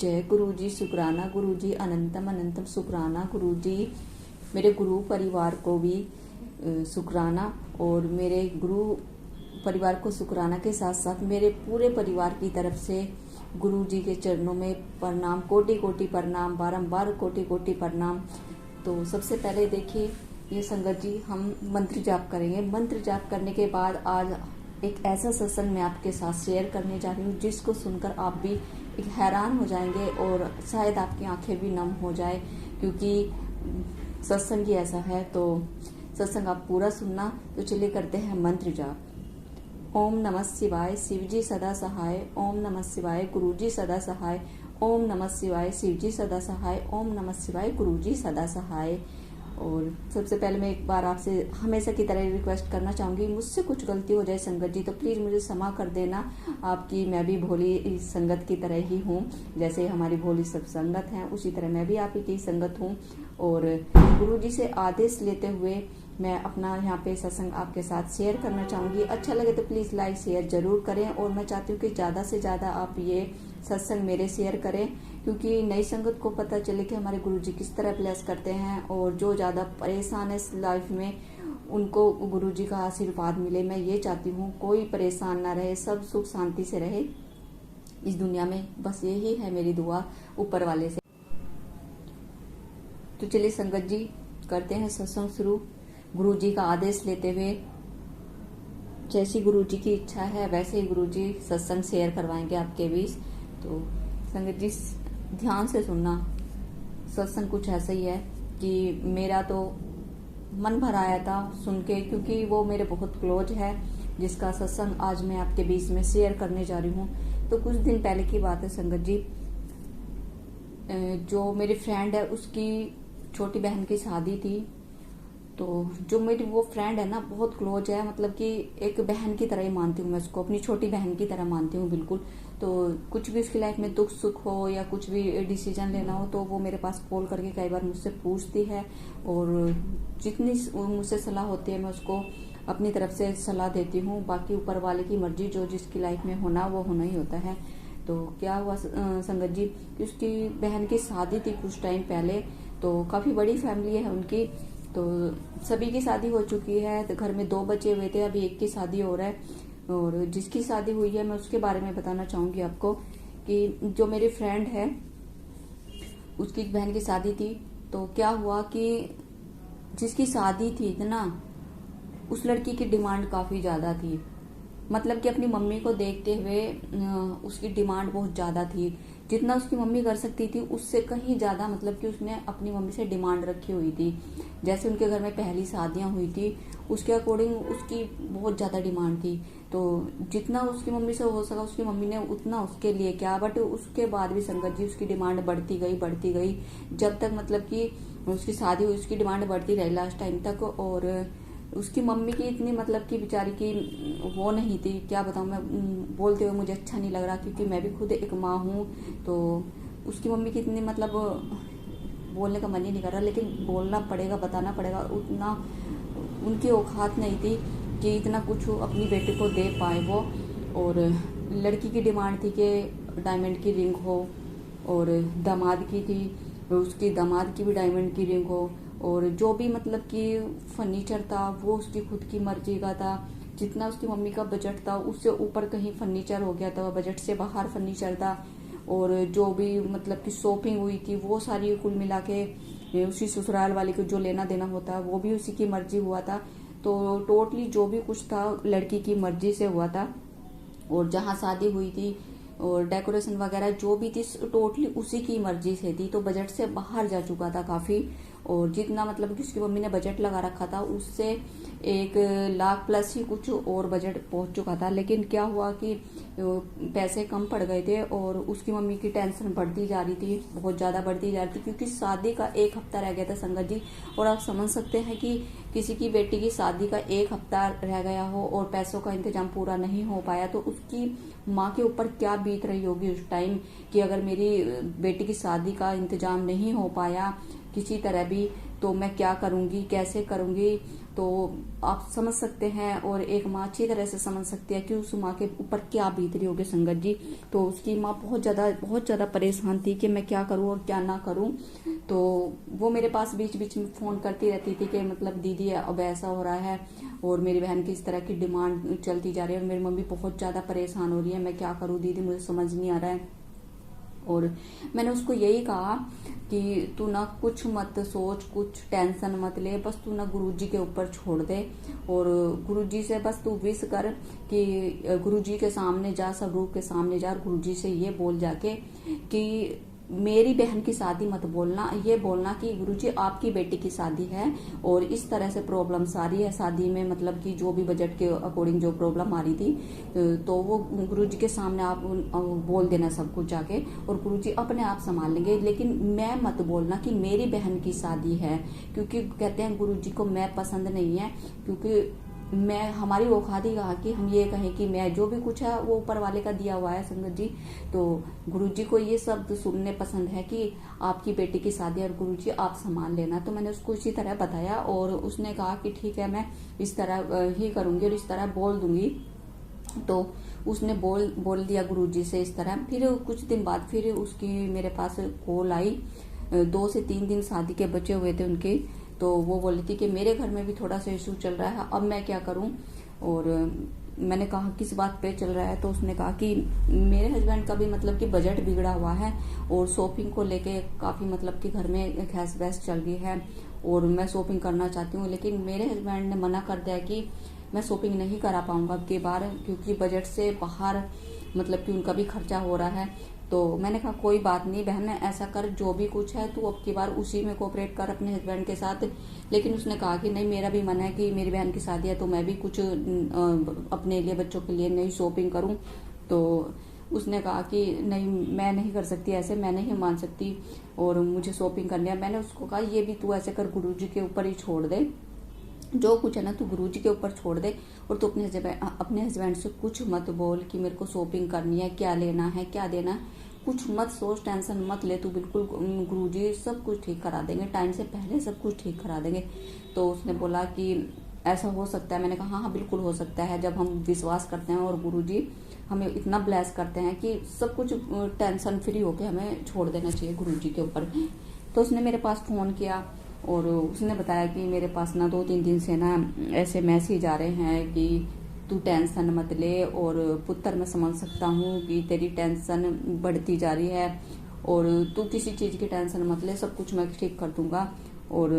जय गुरु जी, शुक्राना गुरु जी, अनंतम अनंतम शुक्राना गुरु जी। मेरे गुरु परिवार को भी शुक्राना, और मेरे गुरु परिवार को शुक्राना के साथ साथ मेरे पूरे परिवार की तरफ से गुरु जी के चरणों में प्रणाम, कोटि कोटि प्रणाम, बारंबार कोटि कोटि प्रणाम। तो सबसे पहले देखिए ये संगत जी, हम मंत्र जाप करेंगे। मंत्र जाप करने के बाद आज एक ऐसा सत्संग मैं आपके साथ शेयर करने जा रही हूँ जिसको सुनकर आप भी एक हैरान हो जाएंगे और शायद आपकी आंखें भी नम हो जाए, क्योंकि सत्संग ही ऐसा है। तो सत्संग आप पूरा सुनना। तो चलिए करते हैं मंत्र जाप। ओम नमः शिवाय, शिव जी सदा सहाय। ओम नमः शिवाय, गुरु जी सदा सहाय। ओम नमः शिवाय, शिव जी सदा सहाय। ओम नमः शिवाय, गुरु जी सदा सहाय। और सबसे पहले मैं एक बार आपसे हमेशा की तरह रिक्वेस्ट करना चाहूंगी, मुझसे कुछ गलती हो जाए संगत जी तो प्लीज मुझे क्षमा कर देना। आपकी मैं भी भोली संगत की तरह ही हूँ, जैसे हमारी भोली सब संगत हैं उसी तरह मैं भी आप ही की संगत हूँ। और गुरु जी से आदेश लेते हुए मैं अपना यहाँ पे सत्संग आपके साथ शेयर करना चाहूंगी। अच्छा लगे तो प्लीज लाइक शेयर जरूर करें, और मैं चाहती हूँ कि ज्यादा से ज्यादा आप ये सत्संग मेरे शेयर करें, क्योंकि नई संगत को पता चले कि हमारे गुरु जी किस तरह ब्लेस करते हैं, और जो ज्यादा परेशान है इस लाइफ में उनको गुरु जी का आशीर्वाद मिले। मैं ये चाहती हूँ कोई परेशान ना रहे, सब सुख शांति से रहे इस दुनिया में, बस यही है मेरी दुआ ऊपर वाले से। तो चलिए संगत जी करते हैं सत्संग शुरू, गुरु जी का आदेश लेते हुए। जैसी गुरु जी की इच्छा है वैसे ही गुरु जी सत्संग शेयर करवाएंगे आपके बीच। तो संगत जी ध्यान से सुनना। सत्संग कुछ ऐसा ही है कि मेरा तो मन भर आया था सुन के, क्योंकि वो मेरे बहुत क्लोज है जिसका सत्संग आज मैं आपके बीच में शेयर करने जा रही हूँ। तो कुछ दिन पहले की बात है संगत जी, जो मेरी फ्रेंड है उसकी छोटी बहन की शादी थी। तो जो मेरी वो फ्रेंड है ना बहुत क्लोज है, मतलब कि एक बहन की तरह ही मानती हूँ मैं उसको, अपनी छोटी बहन की तरह मानती हूँ बिल्कुल। तो कुछ भी उसकी लाइफ में दुख सुख हो या कुछ भी डिसीजन लेना हो तो वो मेरे पास कॉल करके कई बार मुझसे पूछती है, और जितनी मुझसे सलाह होती है मैं उसको अपनी तरफ से सलाह देती हूँ। बाकी ऊपर वाले की मर्जी, जो जिसकी लाइफ में होना वो होना ही होता है। तो क्या हुआ संगत जी कि उसकी बहन की शादी थी कुछ टाइम पहले। तो काफी बड़ी फैमिली है उनकी, तो सभी की शादी हो चुकी है। तो घर में 2 बच्चे हुए थे, अभी एक की शादी हो रहा है। और जिसकी शादी हुई है मैं उसके बारे में बताना चाहूंगी आपको कि जो मेरी फ्रेंड है उसकी बहन की शादी थी। तो क्या हुआ कि जिसकी शादी थी ना उस लड़की की डिमांड काफी ज्यादा थी, मतलब कि अपनी मम्मी को देखते हुए उसकी डिमांड बहुत ज्यादा थी। जितना उसकी मम्मी कर सकती थी उससे कहीं ज्यादा, मतलब कि उसने अपनी मम्मी से डिमांड रखी हुई थी। जैसे उनके घर में पहली शादियां हुई थी उसके अकॉर्डिंग उसकी बहुत ज्यादा डिमांड थी। तो जितना उसकी मम्मी से हो सका उसकी मम्मी ने उतना उसके लिए किया, बट उसके बाद भी संगत जी उसकी डिमांड बढ़ती गई जब तक मतलब कि उसकी शादी हुई उसकी डिमांड बढ़ती रही लास्ट टाइम तक। और उसकी मम्मी की इतनी मतलब कि बेचारी की वो नहीं थी, क्या बताऊं मैं, बोलते हुए मुझे अच्छा नहीं लग रहा क्योंकि मैं भी खुद एक माँ हूँ। तो उसकी मम्मी की इतनी मतलब बोलने का मन ही नहीं कर रहा, लेकिन बोलना पड़ेगा, बताना पड़ेगा, उतना उनकी औकात नहीं थी कि इतना कुछ अपनी बेटी को दे पाए वो। और लड़की की डिमांड थी कि डायमंड की रिंग हो, और दामाद की थी उसकी दामाद की भी डायमंड की रिंग हो, और जो भी मतलब कि फर्नीचर था वो उसकी खुद की मर्जी का था। जितना उसकी मम्मी का बजट था उससे ऊपर कहीं फर्नीचर हो गया था, बजट से बाहर फर्नीचर था। और जो भी मतलब कि शॉपिंग हुई थी वो सारी कुल मिला के उसी ससुराल वाले को जो लेना देना होता है वो भी उसी की मर्जी हुआ था। तो टोटली जो भी कुछ था लड़की की मर्जी से हुआ था। और जहाँ शादी हुई थी और डेकोरेशन वगैरह जो भी थी टोटली उसी की मर्जी से थी। तो बजट से बाहर जा चुका था काफी, और जितना मतलब कि उसकी मम्मी ने बजट लगा रखा था उससे 1 लाख प्लस ही कुछ और बजट पहुंच चुका था। लेकिन क्या हुआ कि पैसे कम पड़ गए थे और उसकी मम्मी की टेंशन बढ़ती जा रही थी, बहुत ज्यादा बढ़ती जा रही थी, क्योंकि शादी का 1 हफ्ता रह गया था संगत जी। और आप समझ सकते हैं कि किसी की बेटी की शादी का 1 हफ्ता रह गया हो और पैसों का इंतजाम पूरा नहीं हो पाया तो उसकी माँ के ऊपर क्या बीत रही होगी उस टाइम, कि अगर मेरी बेटी की शादी का इंतजाम नहीं हो पाया किसी तरह भी तो मैं क्या करूंगी, कैसे करूंगी, तो आप समझ सकते हैं और एक माँ अच्छी तरह से समझ सकती है कि उस माँ के ऊपर क्या बीत रही होगी संगत जी। तो उसकी माँ बहुत ज्यादा परेशान थी कि मैं क्या करूं और क्या ना करूं। तो वो मेरे पास बीच बीच में फोन करती रहती थी कि मतलब दीदी अब ऐसा हो रहा है और मेरी बहन की इस तरह की डिमांड चलती जा रही है और मेरी मम्मी बहुत ज्यादा परेशान हो रही है, मैं क्या करूं दीदी, मुझे समझ नहीं आ रहा है। और मैंने उसको यही कहा कि तू ना कुछ मत सोच, कुछ टेंशन मत ले, बस तू ना गुरुजी के ऊपर छोड़ दे और गुरुजी से बस तू विश कर कि गुरुजी के सामने जा, सब रूप के सामने जा और गुरुजी से ये बोल जाके कि मेरी बहन की शादी मत बोलना, ये बोलना कि गुरुजी आपकी बेटी की शादी है और इस तरह से प्रॉब्लम्स आ रही है शादी में, मतलब कि जो भी बजट के अकॉर्डिंग जो प्रॉब्लम आ रही थी, तो वो गुरुजी के सामने आप बोल देना सब कुछ जाके और गुरुजी अपने आप संभाल लेंगे। लेकिन मैं मत बोलना कि मेरी बहन की शादी है, क्योंकि कहते हैं गुरुजी को मैं पसंद नहीं है, क्योंकि मैं हमारी औकात ही कहा कि हम ये कहें कि मैं जो भी कुछ है वो ऊपर वाले का दिया हुआ है संगत जी। तो गुरुजी को ये शब्द सुनने पसंद है कि आपकी बेटी की शादी और गुरुजी आप संभाल लेना। तो मैंने उसको इसी तरह बताया और उसने कहा कि ठीक है मैं इस तरह ही करूंगी और इस तरह बोल दूंगी। तो उसने बोल दिया गुरुजी से इस तरह। फिर कुछ दिन बाद फिर उसकी मेरे पास कॉल आई, 2 से 3 दिन शादी के बचे हुए थे उनके। तो वो बोली थी कि मेरे घर में भी थोड़ा सा इशू चल रहा है, अब मैं क्या करूं। और मैंने कहा किस बात पे चल रहा है, तो उसने कहा कि मेरे हस्बैंड का भी मतलब कि बजट बिगड़ा हुआ है और शॉपिंग को लेके काफी मतलब कि घर में खैस बहस चल रही है और मैं शॉपिंग करना चाहती हूँ, लेकिन मेरे हस्बैंड ने मना कर दिया कि मैं शॉपिंग नहीं करा पाऊंगा अब की बार, क्योंकि बजट से बाहर मतलब कि उनका भी खर्चा हो रहा है। तो मैंने कहा कोई बात नहीं बहन, ऐसा कर जो भी कुछ है तू अब की बार उसी में कोऑपरेट कर अपने हस्बैंड के साथ। लेकिन उसने कहा कि नहीं, मेरा भी मन है कि मेरी बहन की शादी है तो मैं भी कुछ अपने लिए, बच्चों के लिए नई शॉपिंग करूं। तो उसने कहा कि नहीं, मैं नहीं कर सकती ऐसे, मैं नहीं मान सकती और मुझे शॉपिंग करनी है। मैंने उसको कहा ये भी तू ऐसे कर, गुरुजी के ऊपर ही छोड़ दे, जो कुछ है ना तू गुरुजी के ऊपर छोड़ दे और तू अपने हस्बैंड से कुछ मत बोल कि मेरे को शॉपिंग करनी है, क्या लेना है, क्या देना है, कुछ मत सोच, टेंशन मत ले तू, बिल्कुल गुरुजी सब कुछ ठीक करा देंगे, टाइम से पहले सब कुछ ठीक करा देंगे। तो उसने बोला कि ऐसा हो सकता है। मैंने कहा हाँ बिल्कुल हो सकता है, जब हम विश्वास करते हैं और गुरुजी हमें इतना ब्लेस करते हैं कि सब कुछ टेंशन फ्री होके हमें छोड़ देना चाहिए गुरुजी के ऊपर। तो उसने मेरे पास फोन किया और उसने बताया कि मेरे पास ना 2-3 दिन से ना ऐसे मैसेज आ रहे हैं कि तू टेंशन मत ले और पुत्र मैं समझ सकता हूँ कि तेरी टेंशन बढ़ती जा रही है और तू किसी चीज़ की टेंशन मत ले, सब कुछ मैं ठीक कर दूंगा। और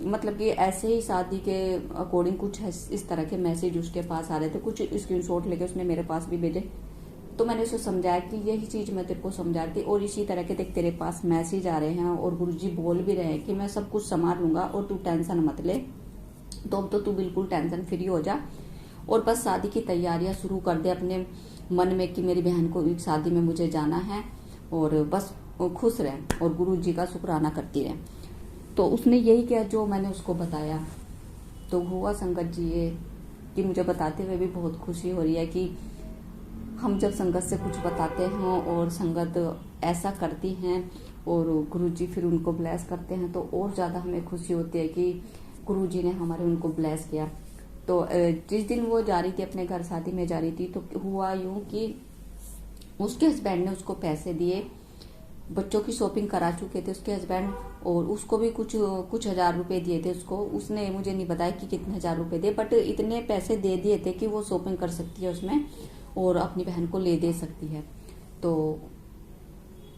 मतलब कि ऐसे ही शादी के अकॉर्डिंग कुछ इस तरह के मैसेज उसके पास आ रहे थे, कुछ स्क्रीनशॉट लेके उसने मेरे पास भी भेजे। तो मैंने उसे समझाया कि यही चीज मैं तेरे को समझा रही थी और इसी तरह के देख तेरे पास मैसेज आ रहे हैं और गुरुजी बोल भी रहे हैं कि मैं सब कुछ संभाल लूंगा और तू टेंशन मत ले। तो अब तो तू बिल्कुल टेंशन फ्री हो जा और बस शादी की तैयारियां शुरू कर दे अपने मन में कि मेरी बहन को शादी में मुझे जाना है और बस खुश रहे और गुरुजी का शुक्राना करती रहे। तो उसने यही किया जो मैंने उसको बताया। तो हुआ संगत जी ये कि मुझे बताते हुए भी बहुत खुशी हो रही है कि हम जब संगत से कुछ बताते हैं और संगत ऐसा करती हैं और गुरुजी फिर उनको ब्लेस करते हैं तो और ज़्यादा हमें खुशी होती है कि गुरुजी ने हमारे उनको ब्लेस किया। तो जिस दिन वो जा रही थी अपने घर, शादी में जा रही थी, तो हुआ यूं कि उसके हस्बैंड ने उसको पैसे दिए, बच्चों की शॉपिंग करा चुके थे उसके हस्बैंड और उसको भी कुछ हजार रुपए दिए थे उसको। उसने मुझे नहीं बताया कि कितने हजार रुपए दिए, बट इतने पैसे दे दिए थे कि वो शॉपिंग कर सकती है उसमें और अपनी बहन को ले दे सकती है। तो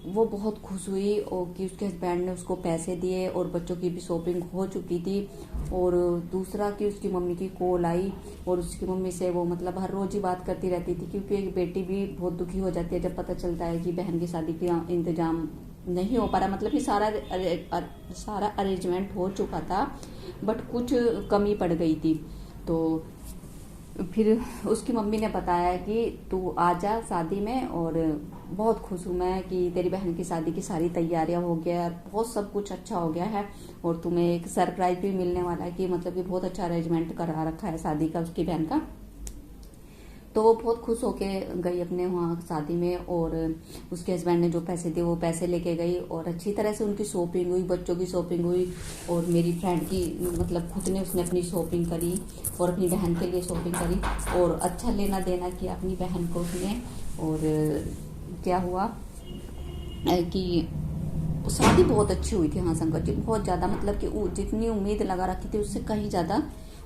वो बहुत खुश हुई और कि उसके हस्बैंड ने उसको पैसे दिए और बच्चों की भी शॉपिंग हो चुकी थी। और दूसरा कि उसकी मम्मी की कॉल आई और उसकी मम्मी से वो मतलब हर रोज ही बात करती रहती थी, क्योंकि एक बेटी भी बहुत दुखी हो जाती है जब पता चलता है कि बहन की शादी का इंतजाम नहीं हो पा रहा। मतलब कि सारा अरेंजमेंट हो चुका था बट कुछ कमी पड़ गई थी। तो फिर उसकी मम्मी ने बताया कि तू आ जा शादी में और बहुत खुश हूँ मैं कि तेरी बहन की शादी की सारी तैयारियां हो गया, बहुत सब कुछ अच्छा हो गया है और तुम्हें एक सरप्राइज भी मिलने वाला है कि मतलब कि बहुत अच्छा अरेंजमेंट करा रखा है शादी का उसकी बहन का। तो वो बहुत खुश होके गई अपने वहाँ शादी में, और उसके हस्बैंड ने जो पैसे दिए वो पैसे लेके गई, और अच्छी तरह से उनकी शॉपिंग हुई, बच्चों की शॉपिंग हुई, और मेरी फ्रेंड की मतलब खुद ने उसने अपनी शॉपिंग करी और अपनी बहन के लिए शॉपिंग करी, और अच्छा लेना देना किया अपनी बहन को उसने। और क्या हुआ कि शादी बहुत अच्छी हुई थी। हाँ संगत जी, बहुत ज़्यादा मतलब कि जितनी उम्मीद लगा रखी थी उससे कहीं ज़्यादा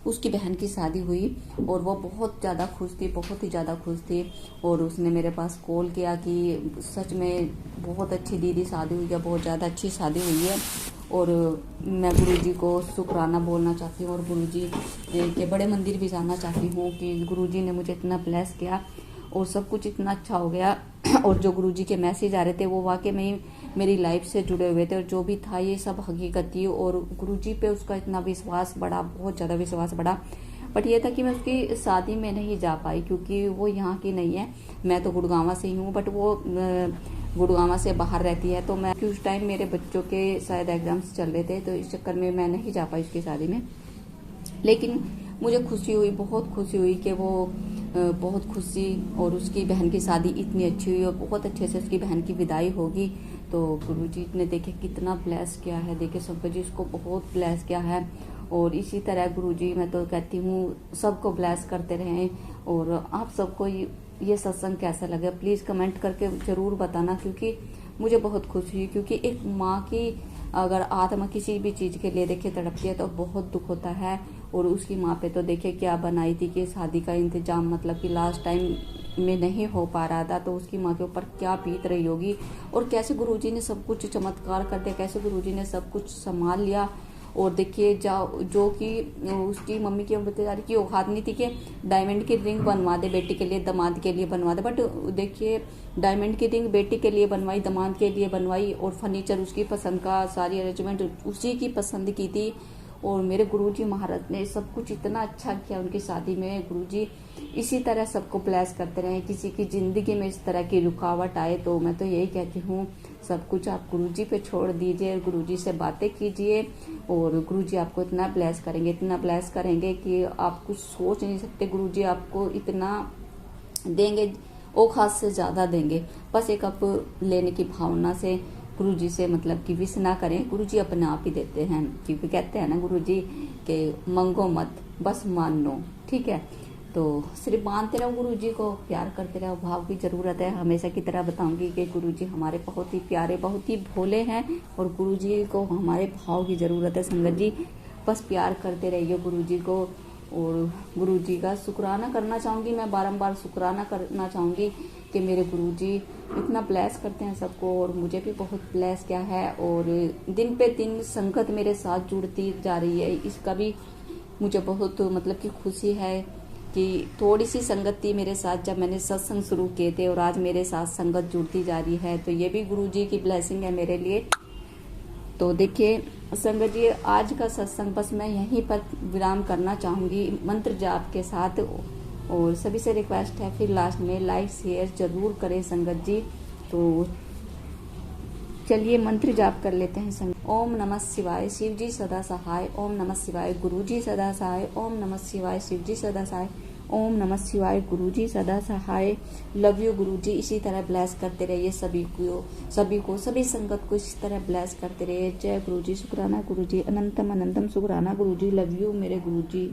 उसकी बहन की शादी हुई, और वो बहुत ज़्यादा खुश थी, बहुत ही ज़्यादा खुश थी। और उसने मेरे पास कॉल किया कि सच में बहुत अच्छी दीदी शादी हुई है, बहुत ज़्यादा अच्छी शादी हुई है, और मैं गुरुजी को शुक्राना बोलना चाहती हूँ, और गुरुजी के बड़े मंदिर भी जाना चाहती हूँ कि गुरुजी ने मुझे इतना ब्लेस किया और सब कुछ इतना अच्छा हो गया। और जो गुरुजी के मैसेज आ रहे थे वो वाकई में मेरी लाइफ से जुड़े हुए थे, और जो भी था ये सब हकीकत थी, और गुरुजी पे उसका इतना विश्वास बढ़ा, बहुत ज़्यादा विश्वास बढ़ा। बट ये था कि मैं उसकी शादी में नहीं जा पाई क्योंकि वो यहाँ की नहीं है, मैं तो गुड़गांव से ही हूँ, बट वो गुड़गांव से बाहर रहती है। तो मैं उस टाइम मेरे बच्चों के शायद एग्जाम्स चल रहे थे, तो इस चक्कर में मैं नहीं जा पाई उसकी शादी में। लेकिन मुझे खुशी हुई, बहुत खुशी हुई कि वो बहुत खुशी, और उसकी बहन की शादी इतनी अच्छी हुई और बहुत अच्छे से उसकी बहन की विदाई होगी। तो गुरुजी ने देखे कितना ब्लेस किया है, देखे शंकर जी उसको बहुत ब्लेस किया है। और इसी तरह गुरुजी, मैं तो कहती हूँ सबको ब्लेस करते रहें। और आप सबको ये सत्संग कैसा लगे प्लीज़ कमेंट करके ज़रूर बताना, क्योंकि मुझे बहुत खुशी हुई। क्योंकि एक माँ की अगर आत्मा किसी भी चीज़ के लिए देखे तड़पती है तो बहुत दुख होता है। और उसकी माँ पे तो देखे क्या बनाई थी कि शादी का इंतजाम मतलब कि लास्ट टाइम में नहीं हो पा रहा था, तो उसकी माँ के ऊपर क्या बीत रही होगी, और कैसे गुरुजी ने सब कुछ चमत्कार कर दिया, कैसे गुरुजी ने सब कुछ संभाल लिया। और देखिए जो कि उसकी मम्मी की बेचारी की औकात नहीं थी कि डायमंड की रिंग बनवा दे बेटी के लिए, दामाद के लिए बनवा दे, बट देखिए डायमंड की रिंग बेटी के लिए बनवाई, दामाद के लिए बनवाई, और फर्नीचर उसकी पसंद का, सारी अरेंजमेंट उसी की पसंद की थी। और मेरे गुरुजी महाराज ने सब कुछ इतना अच्छा किया उनकी शादी में। गुरुजी इसी तरह सबको ब्लेस करते रहें, किसी की ज़िंदगी में इस तरह की रुकावट आए तो मैं तो यही कहती हूँ सब कुछ आप गुरुजी पे छोड़ दीजिए, गुरुजी से बातें कीजिए, और गुरुजी आपको इतना ब्लेस करेंगे, इतना ब्लेस करेंगे कि आप कुछ सोच नहीं सकते। गुरुजी आपको इतना देंगे, औकात से ज़्यादा देंगे। बस एक आप लेने की भावना से गुरुजी से मतलब कि विश ना करें, गुरुजी अपने आप ही देते हैं। क्योंकि कहते हैं ना गुरुजी के मंगो मत, बस मान लो, ठीक है। तो सिर्फ मानते रहो, गुरुजी को प्यार करते रहो, भाव की ज़रूरत है। हमेशा की तरह बताऊंगी कि गुरुजी हमारे बहुत ही प्यारे, बहुत ही भोले हैं, और गुरुजी को हमारे भाव की ज़रूरत है। संगत जी बस प्यार करते रहिए गुरुजी को, और गुरुजी का शुक्राना करना चाहूँगी, मैं बारंबार शुक्राना करना चाहूँगी कि मेरे गुरुजी इतना ब्लेस करते हैं सबको, और मुझे भी बहुत ब्लेस किया है। और दिन पे दिन संगत मेरे साथ जुड़ती जा रही है, इसका भी मुझे बहुत मतलब कि खुशी है कि थोड़ी सी संगत थी मेरे साथ जब मैंने सत्संग शुरू किए थे, और आज मेरे साथ संगत जुड़ती जा रही है, तो ये भी गुरुजी की ब्लेसिंग है मेरे लिए। तो देखिए संगत जी, आज का सत्संग बस मैं यहीं पर विराम करना चाहूँगी मंत्र जाप के साथ, और सभी से रिक्वेस्ट है फिर लास्ट में लाइक शेयर जरूर करें संगत जी। तो चलिए मंत्र जाप कर लेते हैं संगत। ओम नमः शिवाय, शिव जी सदा सहाय। ओम नमः शिवाय, गुरु जी सदा सहाय। ओम नमः शिवाय, शिव जी सदा सहाय। ओम नमः शिवाय, गुरु जी सदा सहाय। लव यू गुरु जी। इसी तरह ब्लेस करते रहिए सभी को सभी संगत को इसी तरह ब्लेस करते रहिए। जय गुरु जी। शुक्राना गुरु जी, अनंतम अनंतम शुक्राना गुरु जी। लव यू मेरे गुरु जी।